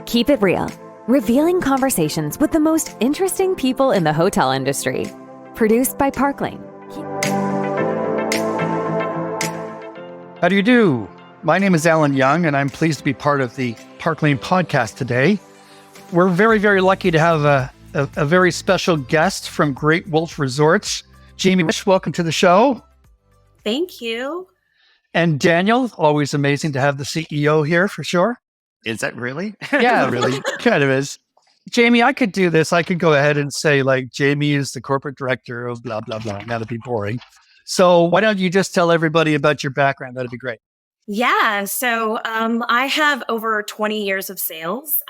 Keep it real, revealing conversations with the most interesting people in the hotel industry. Produced by Parkling. How do you do? My name is Alan Young, and I'm pleased to be part of the Parkling podcast today. We're very, very lucky to have a very special guest from Great Wolf Resorts. Jaime, Risch, welcome to the show. Thank you. And Daniel, always amazing to have the CEO here for sure. Is that really? Yeah, really, kind of is. Jaime, I could do this. I could go ahead and say like, Jaime is the corporate director of blah, blah, blah. That'd be boring. So why don't you just tell everybody about your background? That'd be great. Yeah. So I have over 20 years of sales,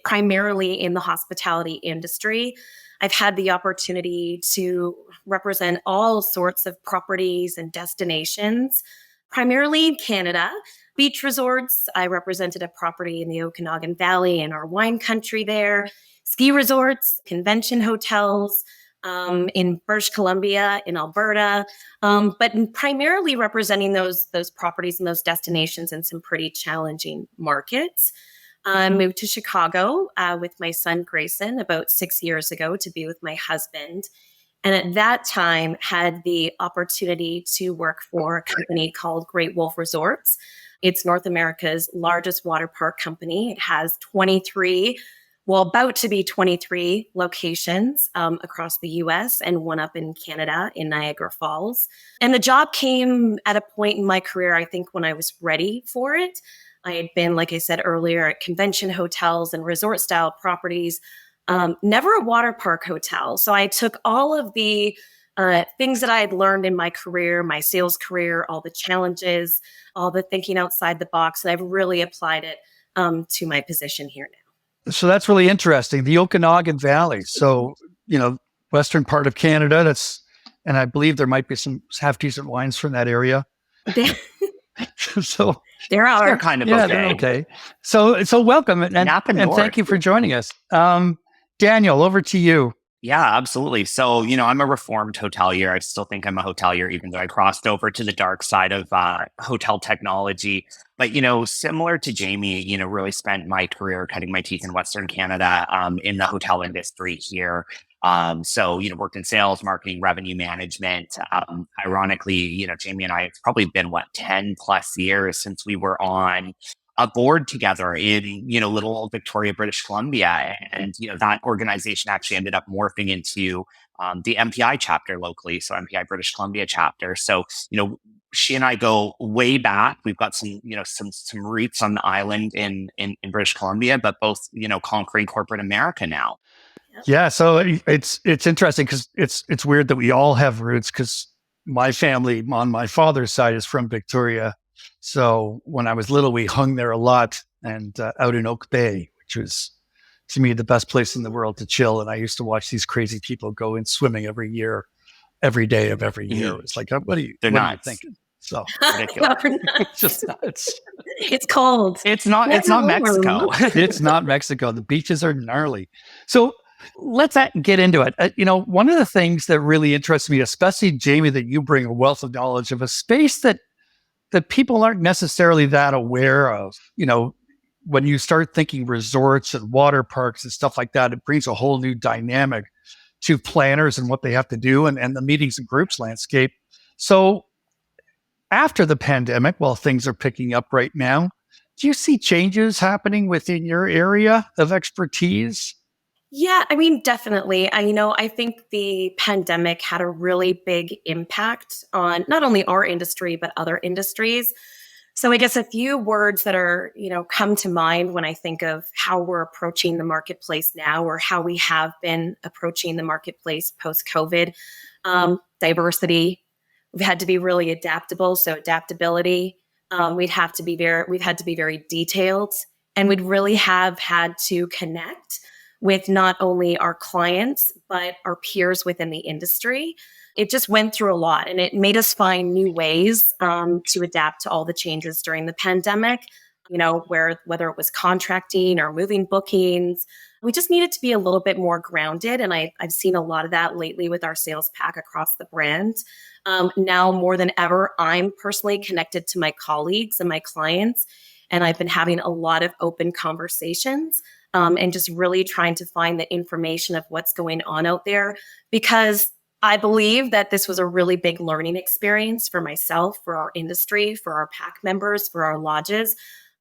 primarily in the hospitality industry. I've had the opportunity to represent all sorts of properties and destinations, primarily in Canada. Beach resorts. I represented a property in the Okanagan Valley in our wine country there. Ski resorts, convention hotels, in British Columbia, in Alberta, but primarily representing those properties and those destinations in some pretty challenging markets. I moved to Chicago with my son Grayson about 6 years ago to be with my husband. And at that time had the opportunity to work for a company called Great Wolf Resorts. It's North America's largest water park company. It has 23, about to be 23 locations across the US and one up in Canada in Niagara Falls. And the job came at a point in my career, I think, when I was ready for it. I had been, like I said earlier, at convention hotels and resort style properties, never a water park hotel. So I took all of the things that I had learned in my career, my sales career, all the challenges, all the thinking outside the box, and I've really applied it to my position here now. So that's really interesting. The Okanagan Valley. So, western part of Canada, and I believe there might be some half decent wines from that area. So there are. They're kind of okay. They're okay. So welcome and thank you for joining us. Daniel, over to you. Yeah, absolutely. So, I'm a reformed hotelier. I still think I'm a hotelier, even though I crossed over to the dark side of hotel technology. But, similar to Jaime, really spent my career cutting my teeth in Western Canada in the hotel industry here. So, worked in sales, marketing, revenue management. Ironically, Jaime and I have probably been 10 plus years since we were on a board together in, little old Victoria, British Columbia. And, that organization actually ended up morphing into the MPI chapter locally. So MPI British Columbia chapter. So, she and I go way back. We've got some roots on the island in British Columbia, but both, conquering corporate America now. Yeah. So it's interesting because it's weird that we all have roots because my family on my father's side is from Victoria. So when I was little, we hung there a lot and out in Oak Bay, which was to me the best place in the world to chill. And I used to watch these crazy people go in swimming every day of every year. It's like, what are you thinking? So ridiculous. It's just nuts. It's cold. It's not Mexico. It's not Mexico. The beaches are gnarly. So let's get into it. One of the things that really interests me, especially Jaime, that you bring a wealth of knowledge of a space that people aren't necessarily that aware of. When you start thinking resorts and water parks and stuff like that, it brings a whole new dynamic to planners and what they have to do and the meetings and groups landscape. So after the pandemic, while things are picking up right now, do you see changes happening within your area of expertise? Yeah, definitely. I think the pandemic had a really big impact on not only our industry, but other industries. So I guess a few words that are, come to mind when I think of how we're approaching the marketplace now or how we have been approaching the marketplace post-COVID. Diversity. We've had to be really adaptable. So adaptability. We've had to be very detailed, and we'd really have had to connect with not only our clients, but our peers within the industry. It just went through a lot, and it made us find new ways to adapt to all the changes during the pandemic, whether it was contracting or moving bookings. We just needed to be a little bit more grounded. And I've seen a lot of that lately with our sales pack across the brand. Now more than ever, I'm personally connected to my colleagues and my clients. And I've been having a lot of open conversations and just really trying to find the information of what's going on out there, because I believe that this was a really big learning experience for myself, for our industry, for our pack members, for our lodges.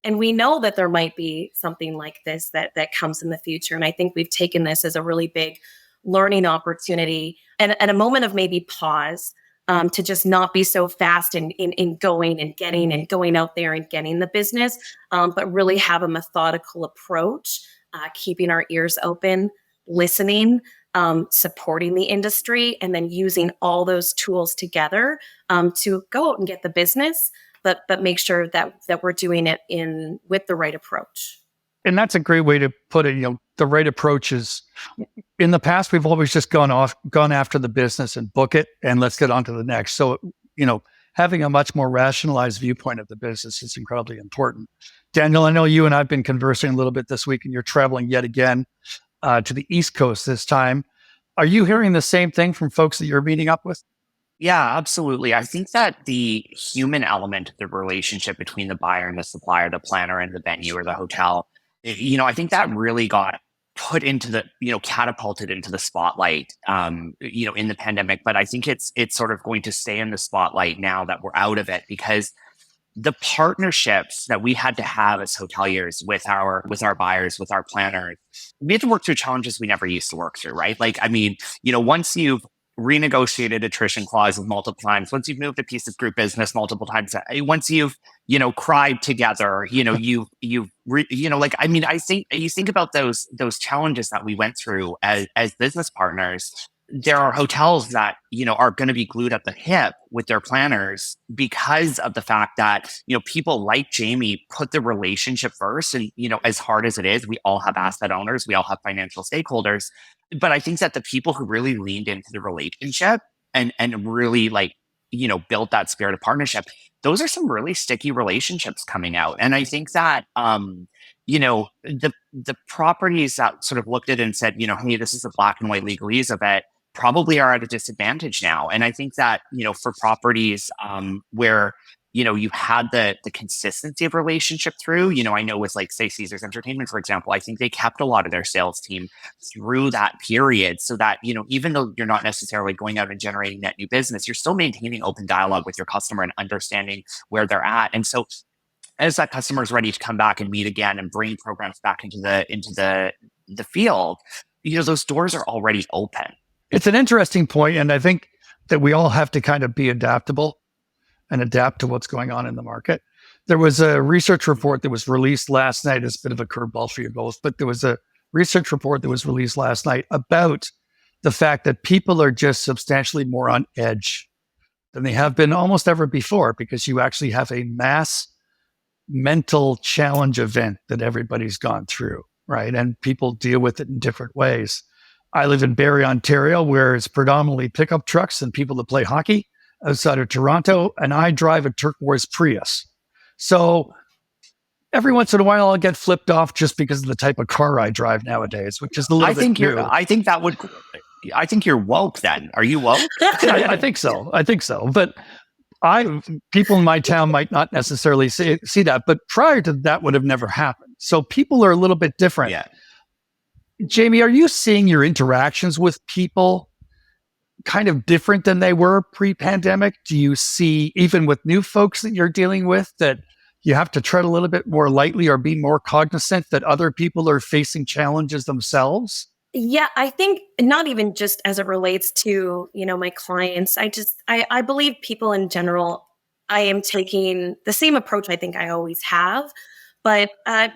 And we know that there might be something like this that comes in the future. And I think we've taken this as a really big learning opportunity and a moment of maybe pause, to just not be so fast in going and getting and going out there and getting the business, but really have a methodical approach, keeping our ears open, listening, supporting the industry, and then using all those tools together to go out and get the business, but make sure that we're doing it with the right approach. And that's a great way to put it. The right approach is, in the past, we've always just gone after the business and book it and let's get on to the next. So, having a much more rationalized viewpoint of the business is incredibly important. Daniel, I know you and I've been conversing a little bit this week, and you're traveling yet again to the East Coast this time. Are you hearing the same thing from folks that you're meeting up with? Yeah, absolutely. I think that the human element of the relationship between the buyer and the supplier, the planner and the venue or the hotel, I think that really got put into catapulted into the spotlight, in the pandemic. But I think it's sort of going to stay in the spotlight now that we're out of it, because the partnerships that we had to have as hoteliers with our buyers, with our planners, we had to work through challenges we never used to work through, right? Once you've renegotiated attrition clauses multiple times, once you've moved a piece of group business multiple times, once you've, cried together, I think you think about those challenges that we went through as business partners. There are hotels that, are going to be glued at the hip with their planners because of the fact that, people like Jaime put the relationship first. And, as hard as it is, we all have asset owners, we all have financial stakeholders. But I think that the people who really leaned into the relationship and really built that spirit of partnership, those are some really sticky relationships coming out. And I think that, the properties that sort of looked at it and said, hey, this is a black and white legalese of it, probably are at a disadvantage now. And I think that, for properties where, you had the consistency of relationship through, I know with say Caesars Entertainment, for example, I think they kept a lot of their sales team through that period so that, even though you're not necessarily going out and generating net new business, you're still maintaining open dialogue with your customer and understanding where they're at. And so as that customer is ready to come back and meet again and bring programs back into the field, those doors are already open. It's an interesting point, and I think that we all have to kind of be adaptable and adapt to what's going on in the market. There was a research report that was released last night. It's a bit of a curveball for you both, but there was a research report that was released last night about the fact that people are just substantially more on edge than they have been almost ever before, because you actually have a mass mental challenge event that everybody's gone through, right? And people deal with it in different ways. I live in Barrie, Ontario, where it's predominantly pickup trucks and people that play hockey outside of Toronto, and I drive a turquoise Prius. So every once in a while, I'll get flipped off just because of the type of car I drive nowadays, which is a little bit new. I think you're woke then. Are you woke? I think so. But people in my town might not necessarily see that, but prior to that would have never happened. So people are a little bit different. Yeah. Jaime, are you seeing your interactions with people kind of different than they were pre-pandemic? Do you see, even with new folks that you're dealing with, that you have to tread a little bit more lightly or be more cognizant that other people are facing challenges themselves? Yeah, I think not even just as it relates to, my clients. I believe people in general, I am taking the same approach I think I always have, but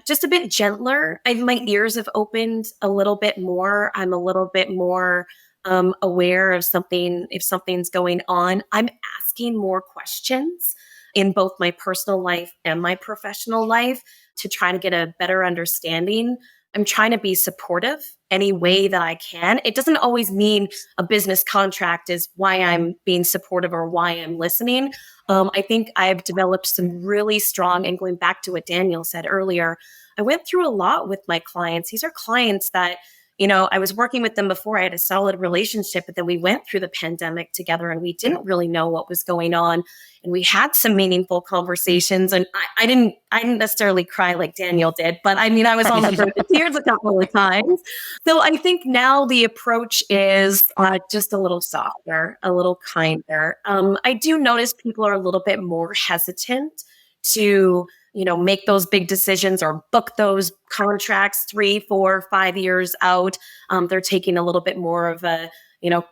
just a bit gentler. My ears have opened a little bit more. I'm a little bit more aware of something, if something's going on. I'm asking more questions in both my personal life and my professional life to try to get a better understanding. I'm trying to be supportive any way that I can. It doesn't always mean a business contract is why I'm being supportive or why I'm listening. I think I've developed some really strong, and going back to what Daniel said earlier, I went through a lot with my clients. These are clients that, I was working with them before. I had a solid relationship, but then we went through the pandemic together and we didn't really know what was going on. And we had some meaningful conversations. And I didn't necessarily cry like Daniel did, but I mean, I was on the verge of tears a couple of times. So I think now the approach is just a little softer, a little kinder. I do notice people are a little bit more hesitant to make those big decisions or book those contracts 3, 4, 5 years out. They're taking a little bit more of a,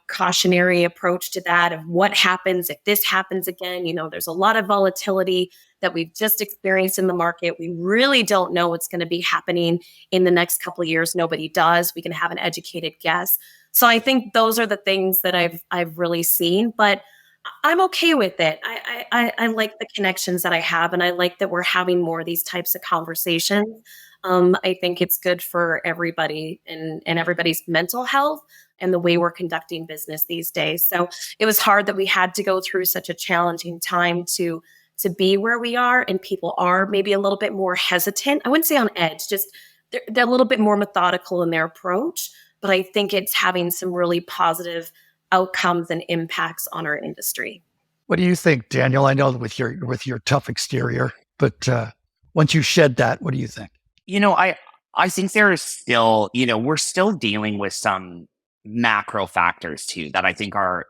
cautionary approach to that of what happens if this happens again. There's a lot of volatility that we've just experienced in the market. We really don't know what's going to be happening in the next couple of years. Nobody does. We can have an educated guess. So I think those are the things that I've really seen, but I'm okay with it. I like the connections that I have, and I like that we're having more of these types of conversations. I think it's good for everybody and everybody's mental health and the way we're conducting business these days. So it was hard that we had to go through such a challenging time to be where we are, and people are maybe a little bit more hesitant. I wouldn't say on edge, just they're a little bit more methodical in their approach, but I think it's having some really positive outcomes and impacts on our industry. What do you think, Daniel? I know with your tough exterior, but once you shed that, what do you think? I think there is still, we're still dealing with some macro factors too that I think are,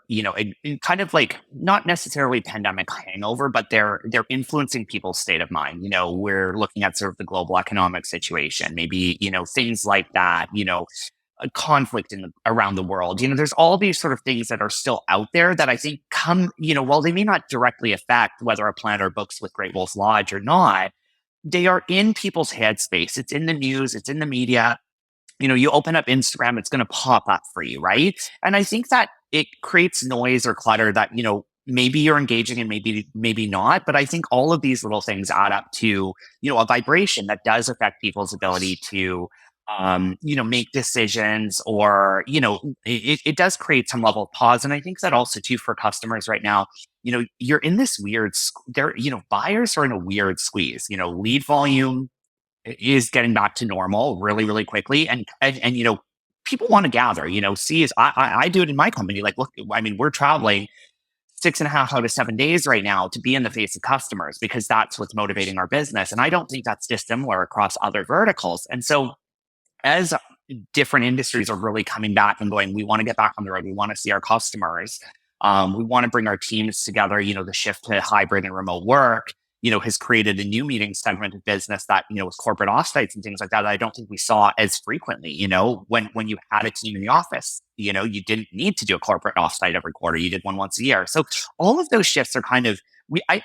kind of like not necessarily pandemic hangover, but they're influencing people's state of mind. We're looking at sort of the global economic situation, maybe, things like that, a conflict around the world. There's all these sort of things that are still out there that I think while they may not directly affect whether a planner books with Great Wolf Lodge or not, they are in people's headspace. It's in the news, it's in the media. You open up Instagram, it's going to pop up for you, right? And I think that it creates noise or clutter that, maybe you're engaging and maybe not. But I think all of these little things add up to, a vibration that does affect people's ability to make decisions, or, it does create some level of pause. And I think that also too for customers right now, you're in this weird, buyers are in a weird squeeze. Lead volume is getting back to normal really, really quickly. And people want to gather, see, as I do it in my company. Like, look, I mean, we're traveling 6.5 out of 7 days right now to be in the face of customers because that's what's motivating our business. And I don't think that's dissimilar across other verticals. And so as different industries are really coming back and going, we want to get back on the road. We want to see our customers. We want to bring our teams together. The shift to hybrid and remote work, has created a new meeting segment of business that, with corporate offsites and things like that I don't think we saw as frequently, when you had a team in the office, you didn't need to do a corporate offsite every quarter. You did one once a year. So all of those shifts are kind of, I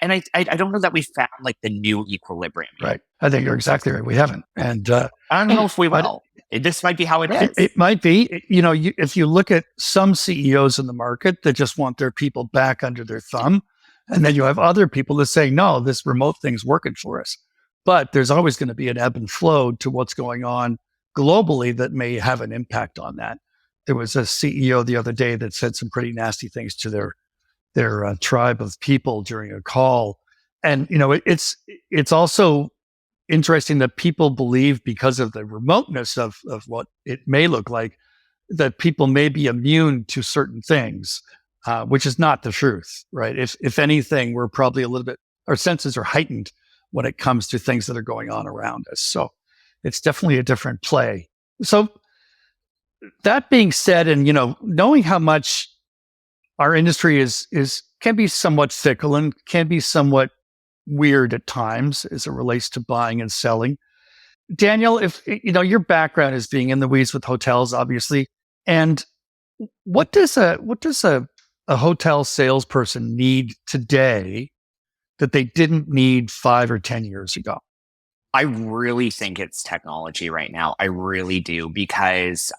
don't know that we found like the new equilibrium yet. Right. I think you're exactly right. We haven't. And I don't know if we will. This might be how it is. It might be. If you look at some CEOs in the market that just want their people back under their thumb, and then you have other people that say, no, this remote thing's working for us. But there's always going to be an ebb and flow to what's going on globally that may have an impact on that. There was a CEO the other day that said some pretty nasty things to their tribe of people during a call. And, it's also interesting that people believe, because of the remoteness of what it may look like, that people may be immune to certain things, which is not the truth, right? If anything, we're probably our senses are heightened when it comes to things that are going on around us. So it's definitely a different play. So that being said, and, knowing how much our industry can be somewhat fickle and can be somewhat weird at times as it relates to buying and selling. Daniel, if your background is being in the weeds with hotels, obviously, and what does a hotel salesperson need today that they didn't need 5 or 10 years ago? I really think it's technology right now. I really do, because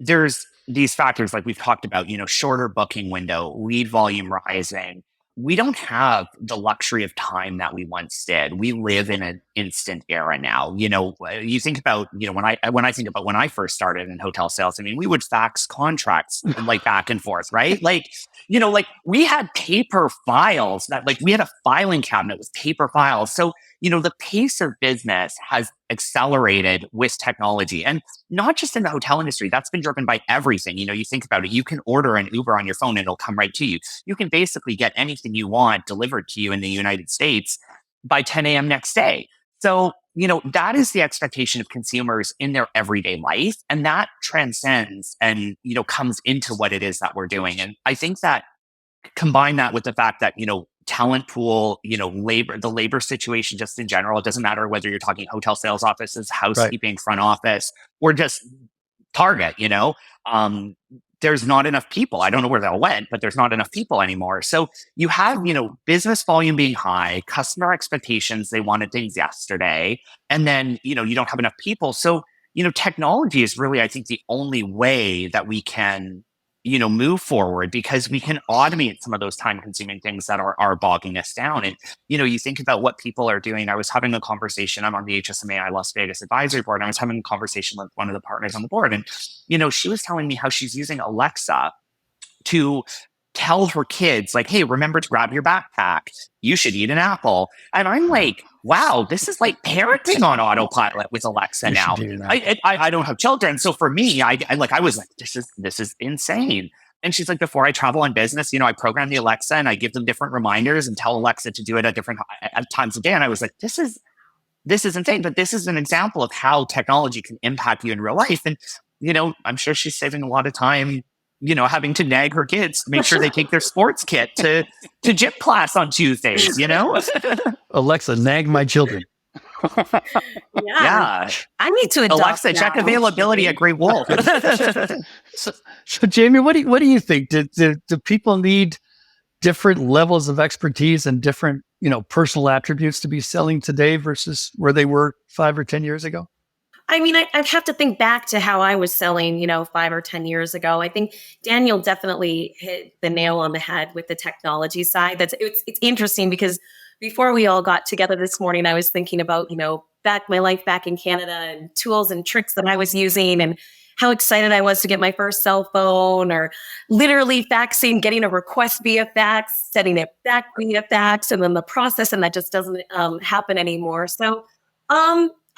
there's these factors like we've talked about, shorter booking window, lead volume rising. We don't have the luxury of time that we once did. We live in instant era now. You think about, when I think about when I first started in hotel sales, I mean, we would fax contracts like back and forth, right? Like we had paper files that like we had a filing cabinet with paper files. So, the pace of business has accelerated with technology, and not just in the hotel industry. That's been driven by everything. You think about it, you can order an Uber on your phone and it'll come right to you. You can basically get anything you want delivered to you in the United States by 10 a.m. next day. So, that is the expectation of consumers in their everyday life. And that transcends and, comes into what it is that we're doing. And I think that combine that with the fact that, talent pool, the labor situation just in general, it doesn't matter whether you're talking hotel sales offices, housekeeping, front office, or just Target, there's not enough people. I don't know where that went, but there's not enough people anymore. So you have, business volume being high, customer expectations, they wanted things yesterday. And then, you don't have enough people. So, technology is really, I think, the only way that we can, move forward, because we can automate some of those time consuming things that are bogging us down. And, you think about what people are doing. I was having a conversation. I'm on the HSMAI Las Vegas advisory board. And I was having a conversation with one of the partners on the board. And, she was telling me how she's using Alexa to tell her kids, like, hey, remember to grab your backpack. You should eat an apple. And I'm like, wow, this is like parenting on autopilot with Alexa now. I don't have children. So for me, I was like, this is insane. And she's like, before I travel on business, I program the Alexa and I give them different reminders and tell Alexa to do it at different times of day. And I was like, this is insane. But this is an example of how technology can impact you in real life. And, I'm sure she's saving a lot of time, having to nag her kids to make sure they take their sports kit to gym class on Tuesdays, Alexa, nag my children. Yeah. I need to adopt Alexa, check availability at Great Wolf. So Jamie, what do you think? Do people need different levels of expertise and different, personal attributes to be selling today versus where they were 5 or 10 years ago? I mean, I have to think back to how I was selling, 5 or 10 years ago. I think Daniel definitely hit the nail on the head with the technology side. It's interesting because before we all got together this morning, I was thinking about, my life back in Canada and tools and tricks that I was using and how excited I was to get my first cell phone, or literally faxing, getting a request via fax, sending it back via fax, and then the process, and that just doesn't happen anymore. So,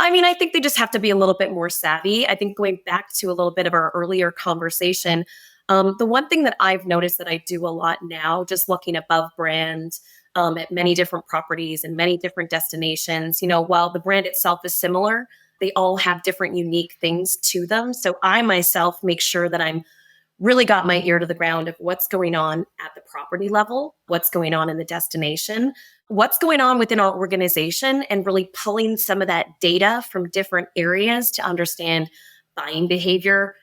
I think they just have to be a little bit more savvy. I think going back to a little bit of our earlier conversation, the one thing that I've noticed that I do a lot now, just looking above brand at many different properties and many different destinations, while the brand itself is similar, they all have different unique things to them. So I myself make sure that I'm really got my ear to the ground of what's going on at the property level, what's going on in the destination, what's going on within our organization, and really pulling some of that data from different areas to understand buying behavior,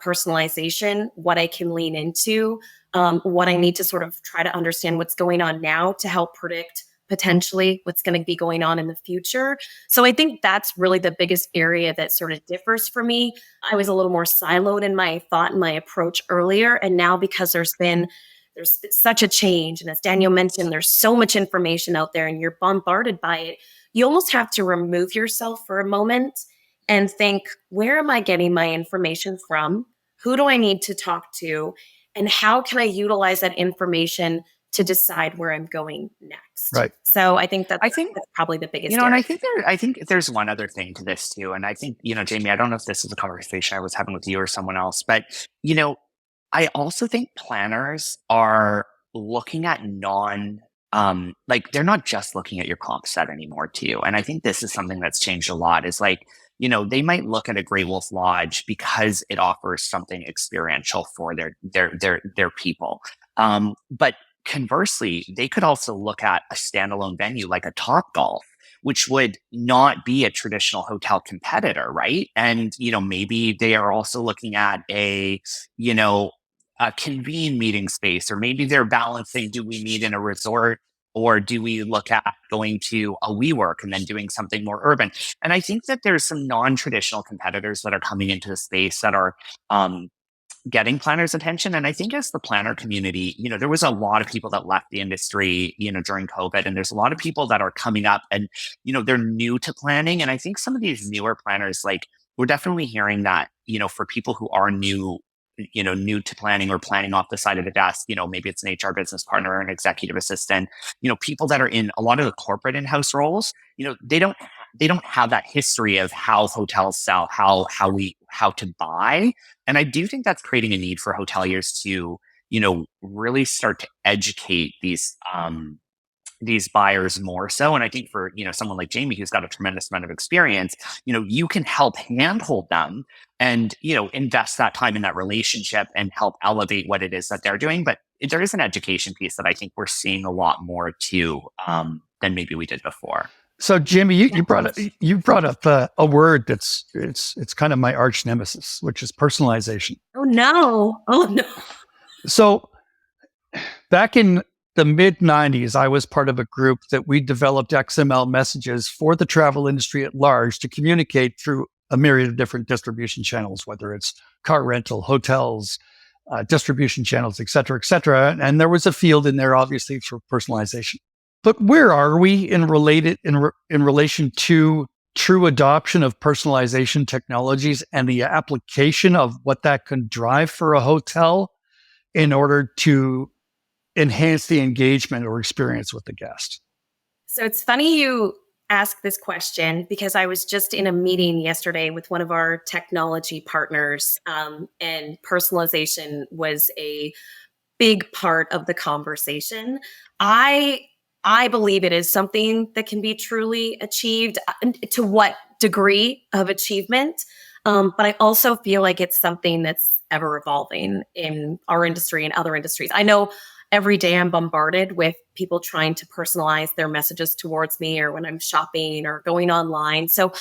personalization, what I can lean into, what I need to sort of try to understand what's going on now to help predict potentially what's going to be going on in the future. So I think that's really the biggest area that sort of differs for me. I was a little more siloed in my thought and my approach earlier. And now because there's been such a change, and as Daniel mentioned, there's so much information out there and you're bombarded by it, you almost have to remove yourself for a moment and think, where am I getting my information from? Who do I need to talk to? And how can I utilize that information to decide where I'm going next? Right. So I think that's probably the biggest. And I think there's one other thing to this too. And I think, Jamie, I don't know if this is a conversation I was having with you or someone else, but, I also think planners are looking at they're not just looking at your comp set anymore too. And I think this is something that's changed a lot, is like, they might look at a Grey Wolf Lodge because it offers something experiential for their people. But conversely, they could also look at a standalone venue like a Topgolf, which would not be a traditional hotel competitor, right? And, maybe they are also looking at a convene meeting space, or maybe they're balancing, do we meet in a resort, or do we look at going to a WeWork and then doing something more urban? And I think that there's some non-traditional competitors that are coming into the space that are getting planners' attention. And I think as the planner community, there was a lot of people that left the industry, during COVID. And there's a lot of people that are coming up and, they're new to planning. And I think some of these newer planners, like we're definitely hearing that, for people who are new to planning or planning off the side of the desk, maybe it's an HR business partner or an executive assistant, people that are in a lot of the corporate in-house roles, they don't have that history of how hotels sell, how to buy. And I do think that's creating a need for hoteliers to, really start to educate these buyers more so. And I think for, someone like Jaime, who's got a tremendous amount of experience, you can help handhold them and, invest that time in that relationship and help elevate what it is that they're doing. But there is an education piece that I think we're seeing a lot more too, than maybe we did before. So, Jaime, you brought up a word it's kind of my arch nemesis, which is personalization. Oh no! So, back in the mid 90s, I was part of a group that we developed XML messages for the travel industry at large to communicate through a myriad of different distribution channels, whether it's car rental, hotels, distribution channels, et cetera, et cetera. And there was a field in there, obviously, for personalization. But where are we in relation to true adoption of personalization technologies and the application of what that can drive for a hotel in order to enhance the engagement or experience with the guest? So it's funny you ask this question because I was just in a meeting yesterday with one of our technology partners, and personalization was a big part of the conversation. I believe it is something that can be truly achieved. To what degree of achievement? But I also feel like it's something that's ever evolving in our industry and other industries. I know every day I'm bombarded with people trying to personalize their messages towards me, or when I'm shopping or going online. So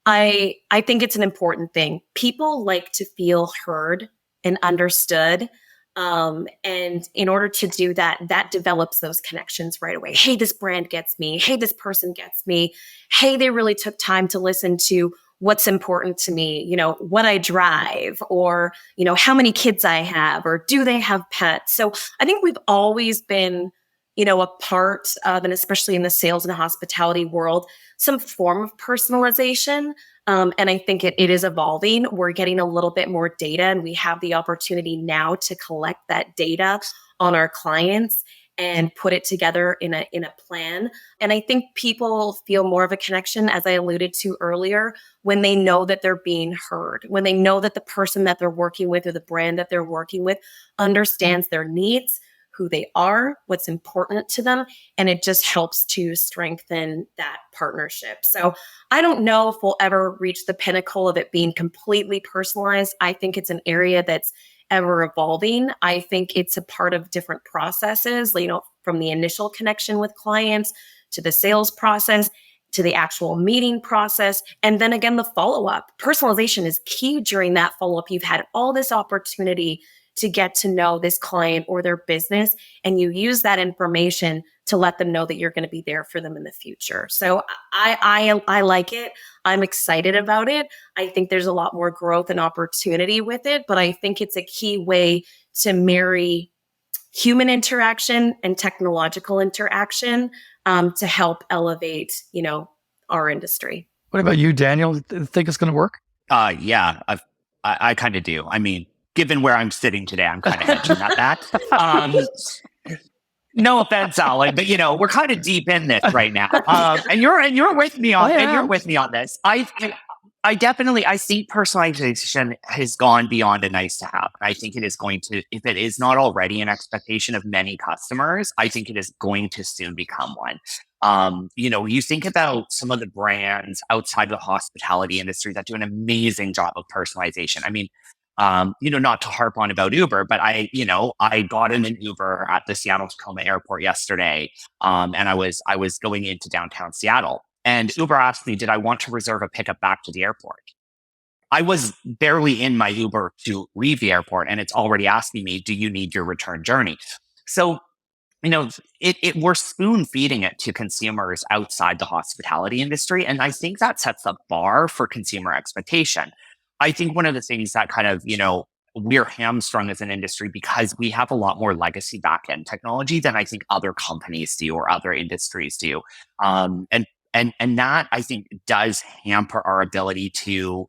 I think it's an important thing. People like to feel heard and understood. And in order to do that, that develops those connections right away. Hey, this brand gets me. Hey, this person gets me. Hey, they really took time to listen to what's important to me, what I drive, or, how many kids I have, or do they have pets? So I think we've always been, a part of, and especially in the sales and hospitality world, some form of personalization. And I think it is evolving. We're getting a little bit more data, and we have the opportunity now to collect that data on our clients and put it together in a plan. And I think people feel more of a connection, as I alluded to earlier, when they know that they're being heard, when they know that the person that they're working with or the brand that they're working with understands their needs, who they are, what's important to them, and it just helps to strengthen that partnership. So I don't know if we'll ever reach the pinnacle of it being completely personalized. I think it's an area that's ever evolving. I think it's a part of different processes, from the initial connection with clients to the sales process to the actual meeting process. And then again, the follow-up. Personalization is key during that follow-up. You've had all this opportunity to get to know this client or their business, and you use that information to let them know that you're going to be there for them in the future. So I like it. I'm excited about it. I think there's a lot more growth and opportunity with it, but I think it's a key way to marry human interaction and technological interaction to help elevate, our industry. What about you, Daniel? Think it's going to work? Yeah, I kind of do. I mean, given where I'm sitting today, I'm kind of hedging that. No offense, Alan, but we're kind of deep in this right now, and you're with me on, and you're with me on this. I definitely see personalization has gone beyond a nice to have. I think it is going to, if it is not already an expectation of many customers, I think it is going to soon become one. You think about some of the brands outside of the hospitality industry that do an amazing job of personalization. I mean, not to harp on about Uber, but I got in an Uber at the Seattle Tacoma Airport yesterday, and I was going into downtown Seattle, and Uber asked me, did I want to reserve a pickup back to the airport? I was barely in my Uber to leave the airport, and it's already asking me, do you need your return journey? So, we're spoon feeding it to consumers outside the hospitality industry, and I think that sets the bar for consumer expectation. I think one of the things that kind of, we're hamstrung as an industry because we have a lot more legacy backend technology than I think other companies do or other industries do. And that I think does hamper our ability to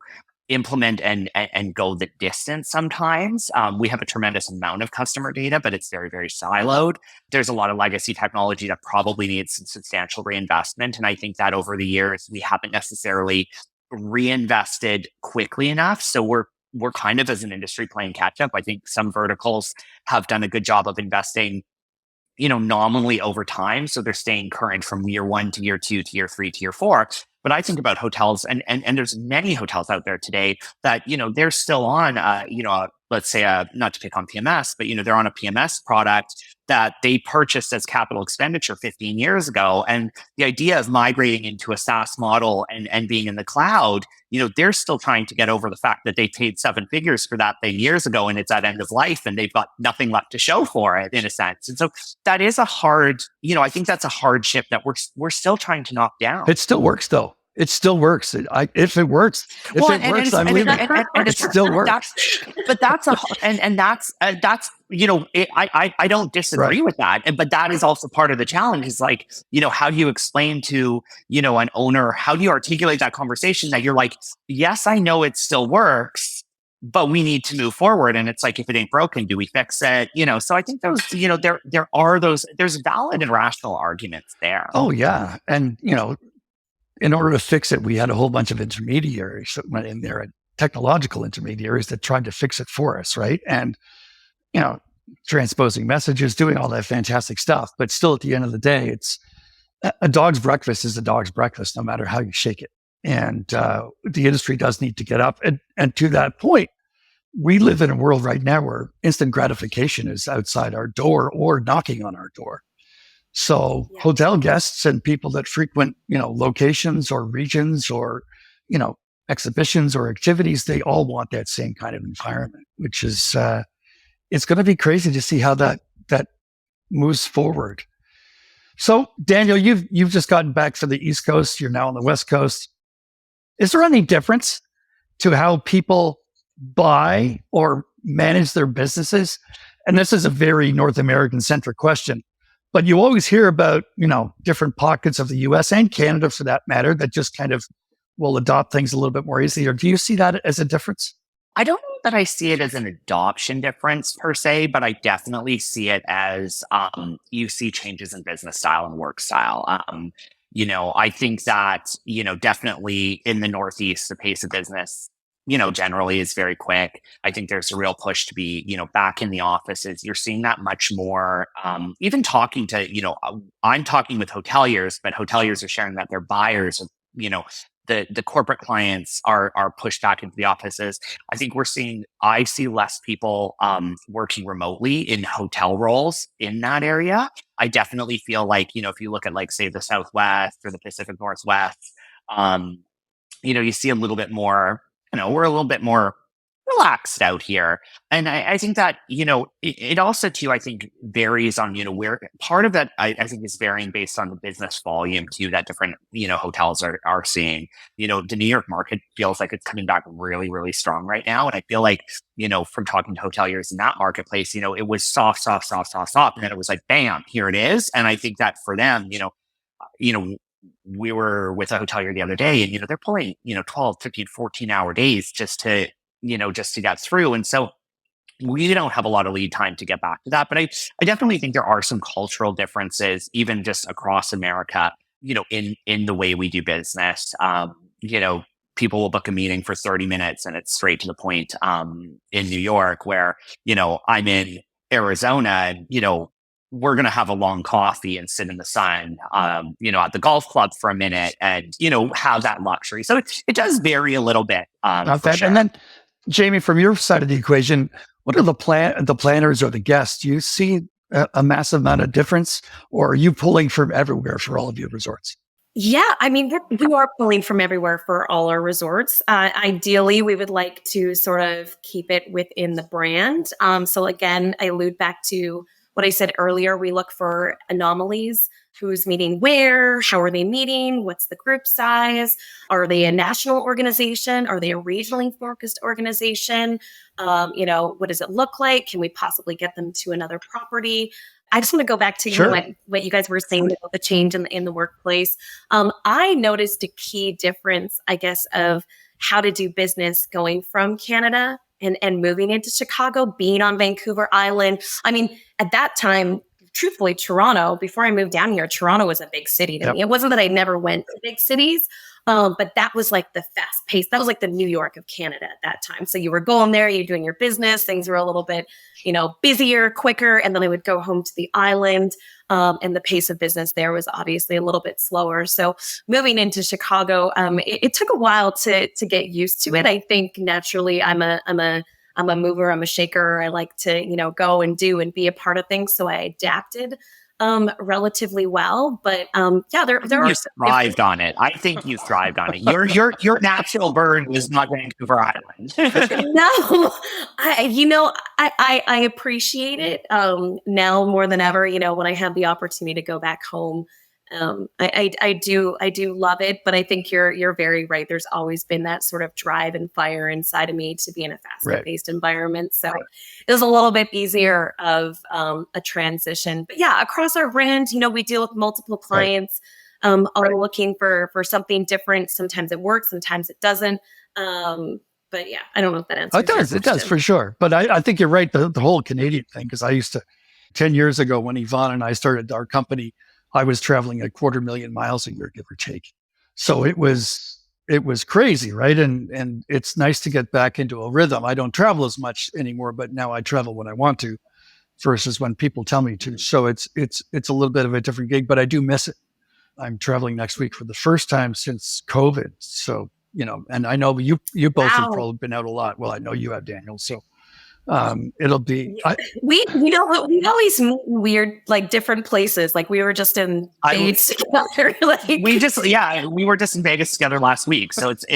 implement and go the distance sometimes. We have a tremendous amount of customer data, but it's very, very siloed. There's a lot of legacy technology that probably needs some substantial reinvestment. And I think that over the years, we haven't necessarily reinvested quickly enough. So we're kind of as an industry playing catch up. I think some verticals have done a good job of investing, nominally over time. So they're staying current from year 1 to year 2 to year 3 to year 4. But I think about hotels, and there's many hotels out there today that they're still on let's say not to pick on PMS, but they're on a PMS product that they purchased as capital expenditure 15 years ago. And the idea of migrating into a SaaS model and being in the cloud, they're still trying to get over the fact that they paid 7 figures for that thing years ago and it's at end of life and they've got nothing left to show for it in a sense. And so that is a hard, I think that's a hardship that we're still trying to knock down. It still works though. It still works. If it works, I'm leaving. It still works. That's I don't disagree with that. But that is also part of the challenge is like, how do you explain to, an owner, how do you articulate that conversation that you're like, yes, I know it still works, but we need to move forward. And it's like, if it ain't broken, do we fix it? So I think those, there's valid and rational arguments there. Oh yeah. And, in order to fix it, we had a whole bunch of intermediaries that went in there, and technological intermediaries that tried to fix it for us, right? And, transposing messages, doing all that fantastic stuff. But still, at the end of the day, it's a dog's breakfast is a dog's breakfast, no matter how you shake it. And the industry does need to get up. And to that point, we live in a world right now where instant gratification is outside our door or knocking on our door. So hotel guests and people that frequent, locations or regions or, exhibitions or activities, they all want that same kind of environment, which is, it's going to be crazy to see how that moves forward. So Daniel, you've just gotten back from the East Coast. You're now on the West Coast. Is there any difference to how people buy or manage their businesses? And this is a very North American centric question. But you always hear about, different pockets of the US and Canada for that matter, that just kind of will adopt things a little bit more easily. Or do you see that as a difference? I don't know that I see it as an adoption difference per se, but I definitely see it as you see changes in business style and work style. I think that, definitely in the Northeast, the pace of business generally is very quick. I think there's a real push to be, back in the offices. You're seeing that much more. Even talking to, I'm talking with hoteliers, but hoteliers are sharing that their buyers, the corporate clients are pushed back into the offices. I think I see less people working remotely in hotel roles in that area. I definitely feel like, if you look at like, say, the Southwest or the Pacific Northwest, you see a little bit more, we're a little bit more relaxed out here. And I think that, it also too, I think varies on, where part of that, I think is varying based on the business volume too, that different, hotels are seeing. The New York market feels like it's coming back really, really strong right now. And I feel like, from talking to hoteliers in that marketplace, it was soft. And then it was like, bam, here it is. And I think that for them, we were with a hotelier the other day and, they're pulling, 12, 15, 14-hour days just to get through. And so we don't have a lot of lead time to get back to that. But I definitely think there are some cultural differences, even just across America, in the way we do business. People will book a meeting for 30 minutes and it's straight to the point in New York where, I'm in Arizona and, we're going to have a long coffee and sit in the sun, at the golf club for a minute and, have that luxury. So it does vary a little bit. Sure. And then, Jaime, from your side of the equation, what are the planners or the guests? Do you see a massive amount of difference, or are you pulling from everywhere for all of your resorts? Yeah, I mean, we are pulling from everywhere for all our resorts. Ideally, we would like to sort of keep it within the brand. So again, I allude back to what I said earlier. We look for anomalies. who's meeting where, how are they meeting, what's the group size, are they a national organization, are they a regionally focused organization, what does it look like, can we possibly get them to another property. I just want to go back to Sure. what you guys were saying about the change in the workplace. I noticed a key difference, I guess, of how to do business going from Canada and moving into Chicago, being on Vancouver Island. I mean, at that time, truthfully, Toronto, before I moved down here, Toronto was a big city to me. It wasn't that I never went to big cities, but that was like the fast pace. That was like the New York of Canada at that time. So you were going there, you're doing your business, things were a little bit, busier, quicker. And then I would go home to the island. And the pace of business there was obviously a little bit slower. So moving into Chicago, it took a while to get used to it. I think naturally I'm a mover, I'm a shaker. I like to, go and do and be a part of things. So I adapted relatively well. But there You are thrived on it. I think you thrived on it. Your natural burn was not Vancouver Island. No, I appreciate it now more than ever. When I have the opportunity to go back home, I do love it. But I think you're very right. There's always been that sort of drive and fire inside of me to be in a faster paced environment. So it was a little bit easier of a transition. But yeah, across our brand, we deal with multiple clients. All looking for something different. Sometimes it works, sometimes it doesn't. But yeah, I don't know if that answers. It does for sure. But I think you're right. The whole Canadian thing, because I used to, 10 years ago when Yvonne and I started our company, I was traveling 250,000 miles a year, give or take. So it was crazy, right? And it's nice to get back into a rhythm. I don't travel as much anymore, but now I travel when I want to versus when people tell me to. So it's a little bit of a different gig, but I do miss it. I'm traveling next week for the first time since COVID. So, and I know you both have probably been out a lot. Well, I know you have, Daniel. So it'll be. We always meet in weird, like different places. Like we were just in Vegas together. We were just in Vegas together last week. So it's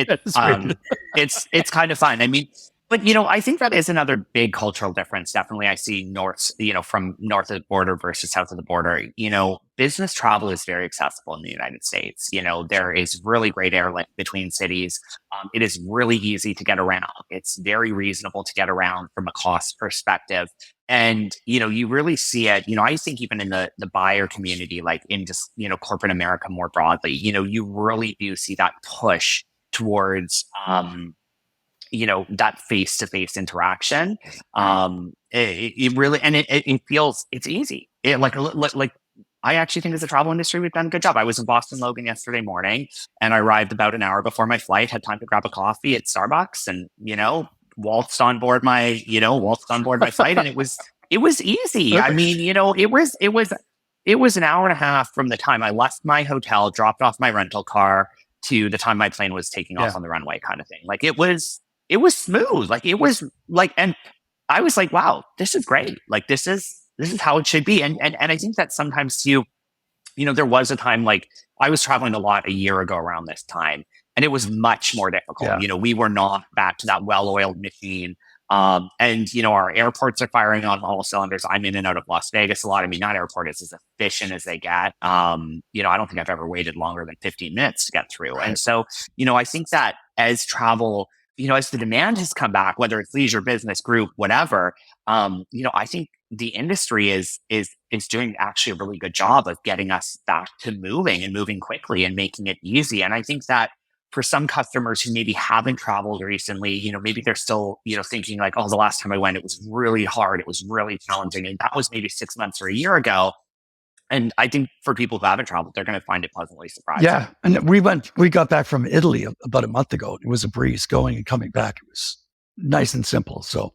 kind of fun. I mean, but I think that is another big cultural difference. Definitely, I see from north of the border versus south of the border. Business travel is very accessible in the United States. There is really great airlink between cities. It is really easy to get around. It's very reasonable to get around from a cost perspective. And, you really see it, I think even in the buyer community, like in just, corporate America more broadly, you really do see that push towards, that face-to-face interaction. It really, and it feels, it's easy. Like I actually think as a travel industry, we've done a good job. I was in Boston Logan yesterday morning and I arrived about an hour before my flight, had time to grab a coffee at Starbucks and, waltzed on board my flight. And it was easy. I mean, it was an hour and a half from the time I left my hotel, dropped off my rental car to the time my plane was taking off on the runway kind of thing. Like it was smooth. Like it was like, and I was like, wow, this is great. Like this is how it should be. And I think that sometimes there was a time like I was traveling a lot a year ago around this time and it was much more difficult. Yeah. We were not back to that well-oiled machine. And our airports are firing on all cylinders. I'm in and out of Las Vegas a lot. I mean, that airport is as efficient as they get. I don't think I've ever waited longer than 15 minutes to get through. Right. And so, I think that as travel, as the demand has come back, whether it's leisure, business, group, whatever, I think the industry is doing actually a really good job of getting us back to moving quickly and making it easy. And I think that for some customers who maybe haven't traveled recently, maybe they're still, thinking like, oh, the last time I went, it was really hard. It was really challenging. And that was maybe 6 months or a year ago. And I think for people who haven't traveled, they're going to find it pleasantly surprising. Yeah. And we got back from Italy about a month ago. It was a breeze going and coming back. It was nice and simple. So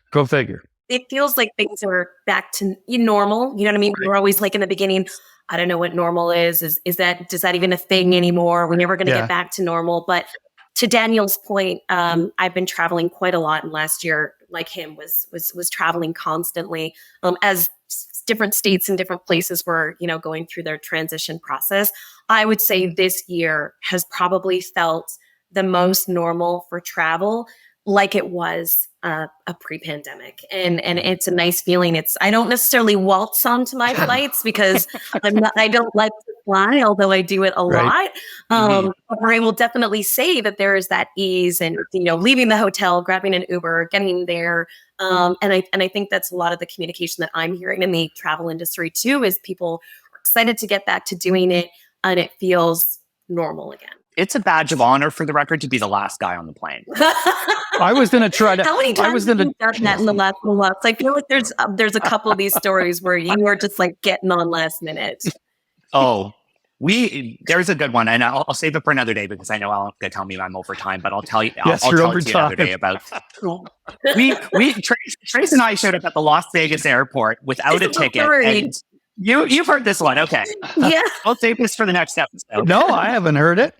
go figure. It feels like things are back to normal. You know what I mean? Right. We're always like in the beginning, I don't know what normal is. Is that even a thing anymore? We're never going to get back to normal. But to Daniel's point, I've been traveling quite a lot, and last year, like him, was traveling constantly. As different states and different places were, going through their transition process. I would say this year has probably felt the most normal for travel, like it was pre-pandemic, and it's a nice feeling. I don't necessarily waltz onto my flights because I don't like to fly, although I do it a lot. But I will definitely say that there is that ease, and leaving the hotel, grabbing an Uber, getting there, and I think that's a lot of the communication that I'm hearing in the travel industry too. Is people are excited to get back to doing it, and it feels normal again. It's a badge of honor, for the record, to be the last guy on the plane. I was going to try to. How many times have you done that in the last few months? I feel like there's a couple of these stories where you are just like getting on last minute. Oh, there's a good one, and I'll save it for another day because I know Alan's going to tell me I'm over time, but I'll tell you. Yes, I'll you're tell over it to you time. another day about. Trace and I showed up at the Las Vegas airport without a ticket. And you've heard this one, okay? Yeah, I'll save this for the next episode. No, I haven't heard it.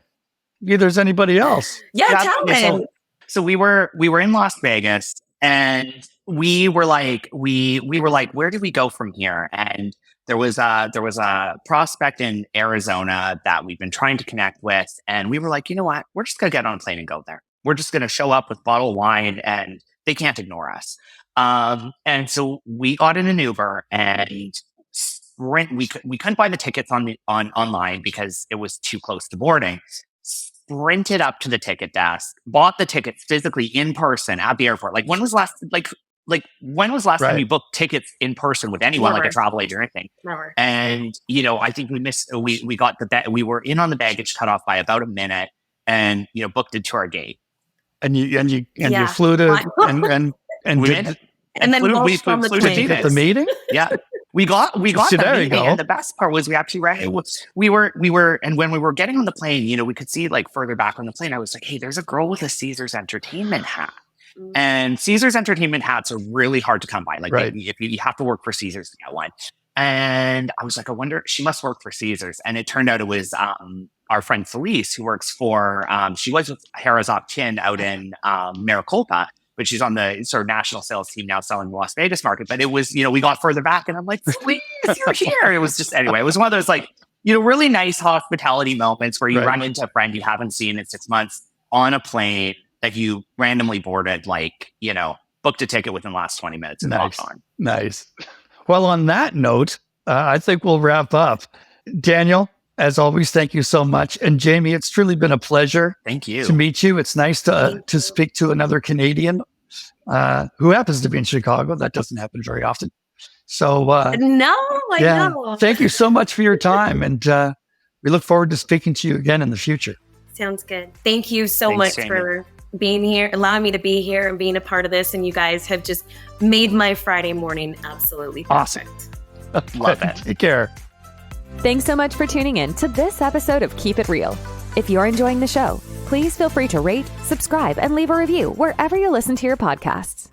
Neither has anybody else. Yeah, tell me. So we were in Las Vegas, and we were like, where do we go from here? And there was a prospect in Arizona that we've been trying to connect with, and we were like, you know what? We're just gonna get on a plane and go there. We're just gonna show up with a bottle of wine, and they can't ignore us. And so we got in an Uber and we couldn't buy the tickets online because it was too close to boarding. Sprinted up to the ticket desk, bought the tickets physically in person at the airport. Like when was last time you booked tickets in person with anyone, Never. like a travel agent or anything? Never. And I think we got we were in on the baggage cutoff by about a minute, and booked it to our gate. And you flew to and we did, did. And then we from the flew to plane. at the meeting. Yeah. We got the there you meeting, go. and the best part was we actually we were, and when we were getting on the plane, we could see like further back on the plane. I was like, hey, there's a girl with a Caesars Entertainment hat, and Caesars Entertainment hats are really hard to come by. Like if you have to work for Caesars to get one. And I was like, I wonder, she must work for Caesars. And it turned out it was our friend Felice, who works for she was with Harrah's Chin out in Maricopa. But she's on the sort of national sales team now selling the Las Vegas market. But it was, we got further back, and I'm like, please, you're here. It was just, anyway, it was one of those like, really nice hospitality moments where you run into a friend you haven't seen in 6 months on a plane that you randomly boarded, like, booked a ticket within the last 20 minutes and walked on. Nice. Well, on that note, I think we'll wrap up. Daniel, as always, thank you so much. And Jaime, it's truly been a pleasure. Thank you. To meet you. It's nice to speak to another Canadian who happens to be in Chicago. That doesn't happen very often. So I know. Thank you so much for your time. And we look forward to speaking to you again in the future. Sounds good. Thank you so Thanks, much Jaime. for being here, allowing me to be here and being a part of this. And you guys have just made my Friday morning absolutely perfect. Awesome. Love it. Take care. Thanks so much for tuning in to this episode of Keep It Real. If you're enjoying the show, please feel free to rate, subscribe, and leave a review wherever you listen to your podcasts.